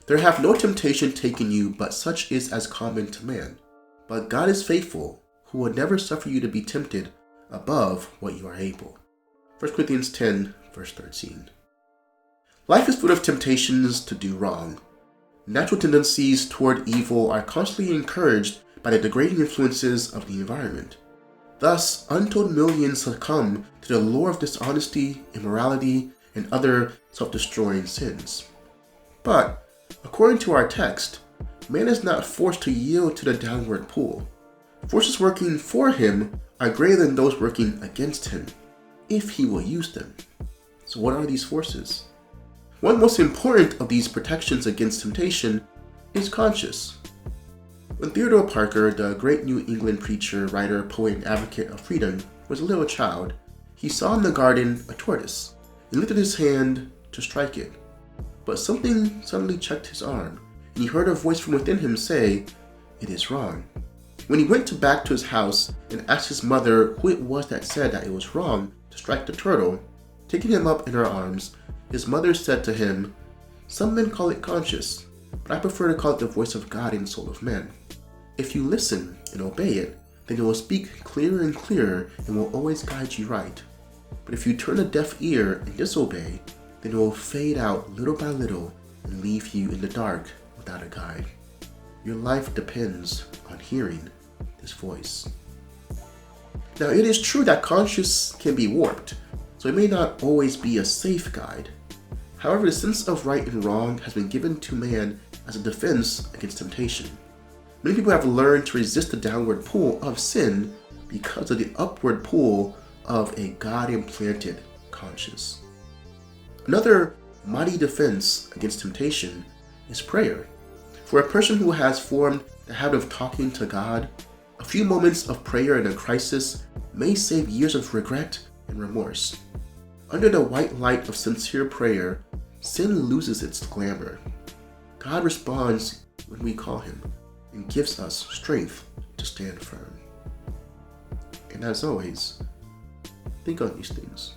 There hath no temptation taken you, but such is as common to man. But God is faithful, who will never suffer you to be tempted above what you are able. 1 Corinthians 10, verse 13. Life is full of temptations to do wrong. Natural tendencies toward evil are constantly encouraged by the degrading influences of the environment. Thus, untold millions succumb to the lure of dishonesty, immorality, and other self-destroying sins. But, according to our text, man is not forced to yield to the downward pull. Forces working for him are greater than those working against him, if he will use them. So what are these forces? One most important of these protections against temptation is conscience. When Theodore Parker, the great New England preacher, writer, poet, and advocate of freedom, was a little child, he saw in the garden a tortoise. He lifted his hand to strike it. But something suddenly checked his arm, and he heard a voice from within him say, "It is wrong." When he went back to his house and asked his mother who it was that said that it was wrong to strike the turtle, taking him up in her arms, his mother said to him, "Some men call it conscience, but I prefer to call it the voice of God in the soul of man. If you listen and obey it, then it will speak clearer and clearer and will always guide you right. But if you turn a deaf ear and disobey, then it will fade out little by little and leave you in the dark without a guide." Your life depends on hearing this voice. Now, it is true that conscience can be warped, so it may not always be a safe guide. However, the sense of right and wrong has been given to man as a defense against temptation. Many people have learned to resist the downward pull of sin because of the upward pull of a God-implanted conscience. Another mighty defense against temptation is prayer. For a person who has formed the habit of talking to God, a few moments of prayer in a crisis may save years of regret and remorse. Under the white light of sincere prayer, sin loses its glamour. God responds when we call him and gives us strength to stand firm. And as always, think on these things.